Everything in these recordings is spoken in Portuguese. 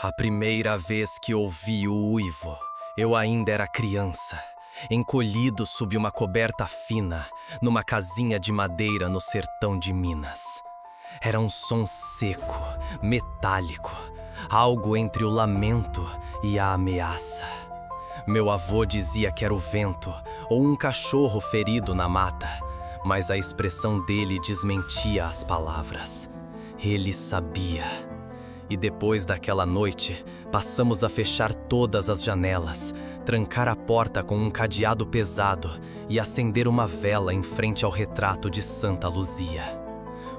A primeira vez que ouvi o uivo, eu ainda era criança, encolhido sob uma coberta fina, numa casinha de madeira no sertão de Minas. Era um som seco, metálico, algo entre o lamento e a ameaça. Meu avô dizia que era o vento ou um cachorro ferido na mata, mas a expressão dele desmentia as palavras. Ele sabia. E depois daquela noite, passamos a fechar todas as janelas, trancar a porta com um cadeado pesado e acender uma vela em frente ao retrato de Santa Luzia.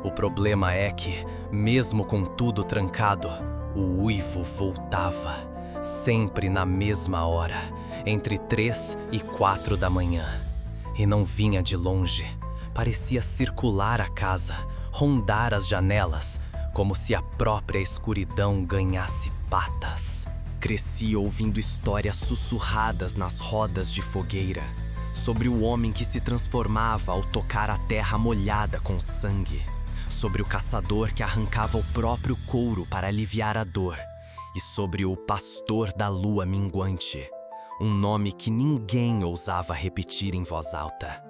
O problema é que, mesmo com tudo trancado, o uivo voltava, sempre na mesma hora, entre 3 e 4 da manhã. E não vinha de longe, parecia circular a casa, rondar as janelas, como se a própria escuridão ganhasse patas. Cresci ouvindo histórias sussurradas nas rodas de fogueira, sobre o homem que se transformava ao tocar a terra molhada com sangue, sobre o caçador que arrancava o próprio couro para aliviar a dor, e sobre o pastor da lua minguante, um nome que ninguém ousava repetir em voz alta.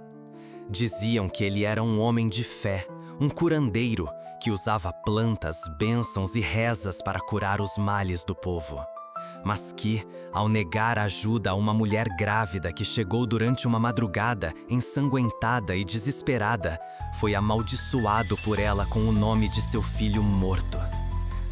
Diziam que ele era um homem de fé, um curandeiro que usava plantas, bênçãos e rezas para curar os males do povo. Mas que, ao negar ajuda a uma mulher grávida que chegou durante uma madrugada, ensanguentada e desesperada, foi amaldiçoado por ela com o nome de seu filho morto.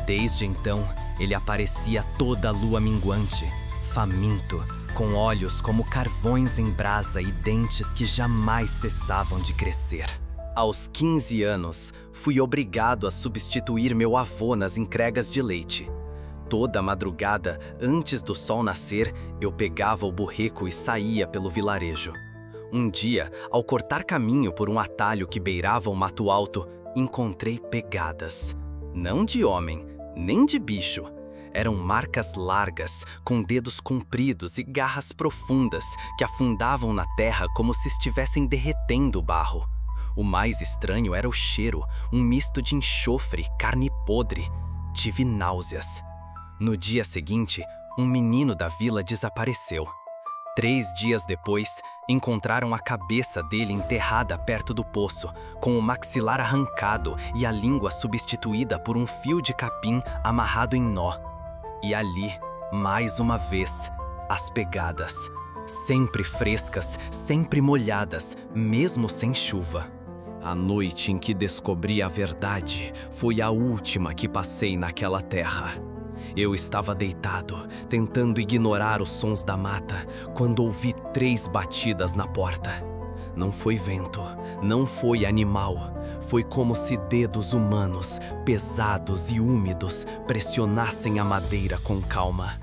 Desde então, ele aparecia toda a lua minguante, faminto, com olhos como carvões em brasa e dentes que jamais cessavam de crescer. Aos 15 anos, fui obrigado a substituir meu avô nas entregas de leite. Toda madrugada, antes do sol nascer, eu pegava o burrico e saía pelo vilarejo. Um dia, ao cortar caminho por um atalho que beirava o mato alto, encontrei pegadas. Não de homem, nem de bicho. Eram marcas largas, com dedos compridos e garras profundas que afundavam na terra como se estivessem derretendo o barro. O mais estranho era o cheiro, um misto de enxofre e carne podre. Tive náuseas. No dia seguinte, um menino da vila desapareceu. 3 dias depois, encontraram a cabeça dele enterrada perto do poço, com o maxilar arrancado e a língua substituída por um fio de capim amarrado em nó. E ali, mais uma vez, as pegadas. Sempre frescas, sempre molhadas, mesmo sem chuva. A noite em que descobri a verdade foi a última que passei naquela terra. Eu estava deitado, tentando ignorar os sons da mata, quando ouvi 3 batidas na porta. Não foi vento, não foi animal, foi como se dedos humanos, pesados e úmidos, pressionassem a madeira com calma.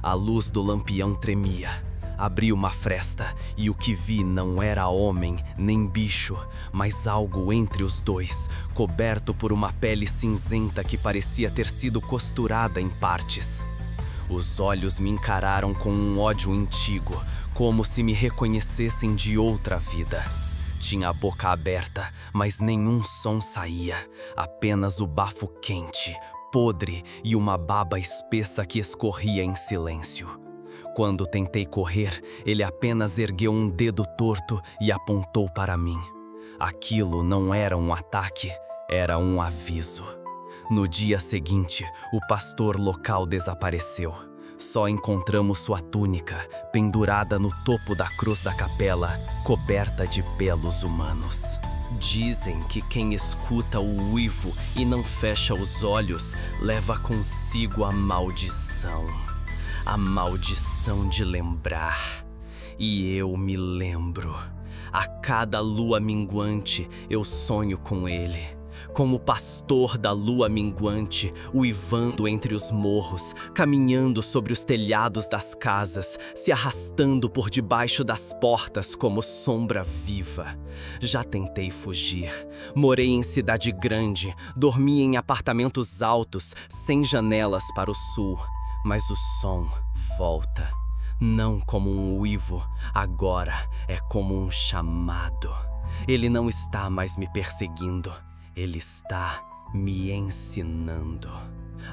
A luz do lampião tremia. Abri uma fresta e o que vi não era homem nem bicho, mas algo entre os dois, coberto por uma pele cinzenta que parecia ter sido costurada em partes. Os olhos me encararam com um ódio antigo, como se me reconhecessem de outra vida. Tinha a boca aberta, mas nenhum som saía, apenas o bafo quente, podre e uma baba espessa que escorria em silêncio. Quando tentei correr, ele apenas ergueu um dedo torto e apontou para mim. Aquilo não era um ataque, era um aviso. No dia seguinte, o pastor local desapareceu. Só encontramos sua túnica, pendurada no topo da cruz da capela, coberta de pelos humanos. Dizem que quem escuta o uivo e não fecha os olhos, leva consigo a maldição. A maldição de lembrar. E eu me lembro. A cada lua minguante eu sonho com ele. Como o pastor da lua minguante, uivando entre os morros, caminhando sobre os telhados das casas, se arrastando por debaixo das portas como sombra viva. Já tentei fugir. Morei em cidade grande, dormi em apartamentos altos, sem janelas para o sul. Mas o som volta, não como um uivo, agora é como um chamado. Ele não está mais me perseguindo, ele está me ensinando.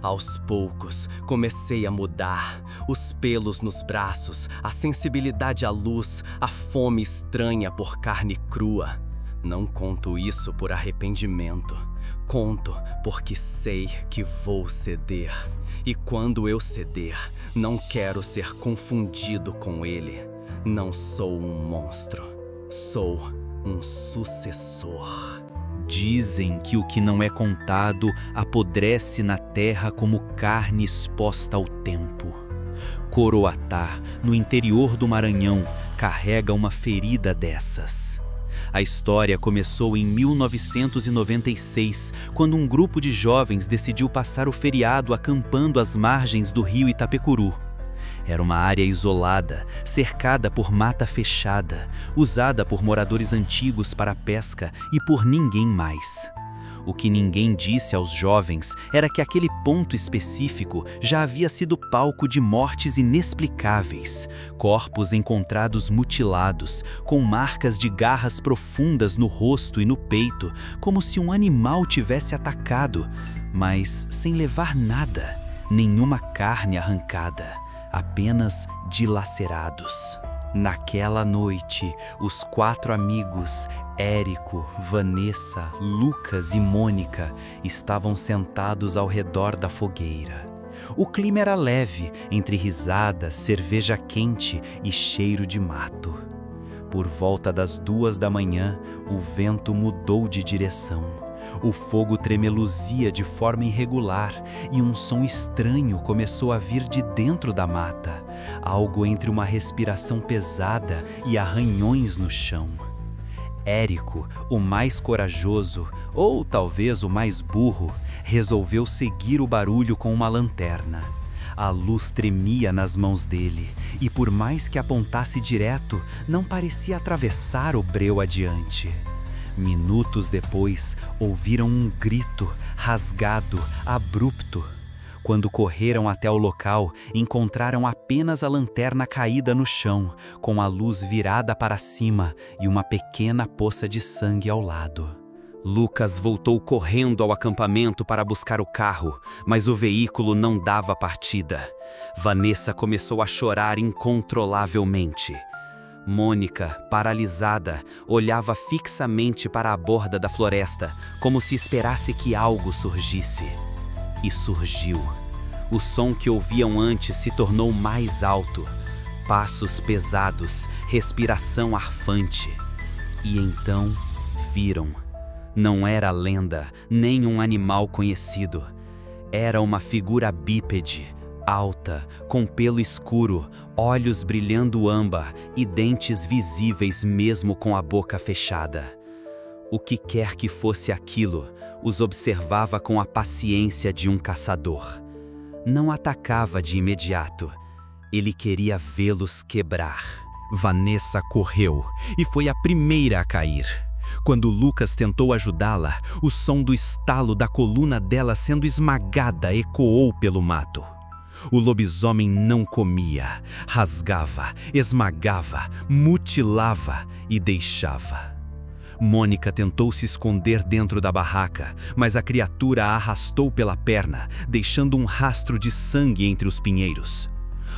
Aos poucos, comecei a mudar. Os pelos nos braços, a sensibilidade à luz, a fome estranha por carne crua. Não conto isso por arrependimento. Conto porque sei que vou ceder. E quando eu ceder, não quero ser confundido com ele. Não sou um monstro. Sou um sucessor. Dizem que o que não é contado apodrece na terra como carne exposta ao tempo. Coroatá, no interior do Maranhão, carrega uma ferida dessas. A história começou em 1996, quando um grupo de jovens decidiu passar o feriado acampando às margens do rio Itapecuru. Era uma área isolada, cercada por mata fechada, usada por moradores antigos para a pesca e por ninguém mais. O que ninguém disse aos jovens era que aquele ponto específico já havia sido palco de mortes inexplicáveis, corpos encontrados mutilados, com marcas de garras profundas no rosto e no peito, como se um animal tivesse atacado, mas sem levar nada, nenhuma carne arrancada. Apenas dilacerados. Naquela noite, os 4 amigos, Érico, Vanessa, Lucas e Mônica, estavam sentados ao redor da fogueira. O clima era leve, entre risadas, cerveja quente e cheiro de mato. Por volta das 2 da manhã, o vento mudou de direção. O fogo tremeluzia de forma irregular e um som estranho começou a vir de dentro da mata, algo entre uma respiração pesada e arranhões no chão. Érico, o mais corajoso, ou talvez o mais burro, resolveu seguir o barulho com uma lanterna. A luz tremia nas mãos dele e, por mais que apontasse direto, não parecia atravessar o breu adiante. Minutos depois, ouviram um grito, rasgado, abrupto. Quando correram até o local, encontraram apenas a lanterna caída no chão, com a luz virada para cima e uma pequena poça de sangue ao lado. Lucas voltou correndo ao acampamento para buscar o carro, mas o veículo não dava partida. Vanessa começou a chorar incontrolavelmente. Mônica, paralisada, olhava fixamente para a borda da floresta, como se esperasse que algo surgisse. E surgiu. O som que ouviam antes se tornou mais alto. Passos pesados, respiração arfante. E então viram. Não era lenda, nem um animal conhecido. Era uma figura bípede, alta, com pelo escuro, olhos brilhando âmbar e dentes visíveis mesmo com a boca fechada. O que quer que fosse aquilo, os observava com a paciência de um caçador. Não atacava de imediato. Ele queria vê-los quebrar. Vanessa correu e foi a primeira a cair. Quando Lucas tentou ajudá-la, o som do estalo da coluna dela sendo esmagada ecoou pelo mato. O lobisomem não comia, rasgava, esmagava, mutilava e deixava. Mônica tentou se esconder dentro da barraca, mas a criatura a arrastou pela perna, deixando um rastro de sangue entre os pinheiros.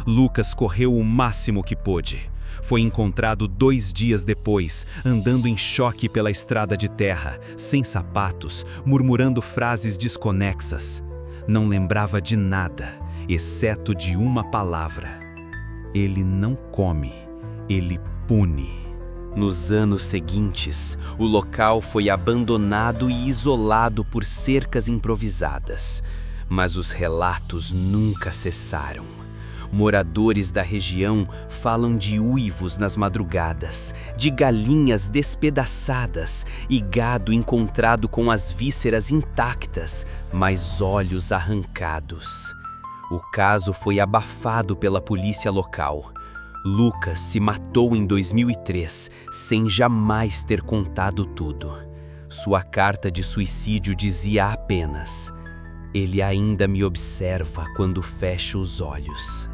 Lucas correu o máximo que pôde. Foi encontrado 2 dias depois, andando em choque pela estrada de terra, sem sapatos, murmurando frases desconexas. Não lembrava de nada, exceto de uma palavra. Ele não come, ele pune. Nos anos seguintes, o local foi abandonado e isolado por cercas improvisadas, mas os relatos nunca cessaram. Moradores da região falam de uivos nas madrugadas, de galinhas despedaçadas e gado encontrado com as vísceras intactas, mas olhos arrancados. O caso foi abafado pela polícia local. Lucas se matou em 2003, sem jamais ter contado tudo. Sua carta de suicídio dizia apenas: "Ele ainda me observa quando fecho os olhos."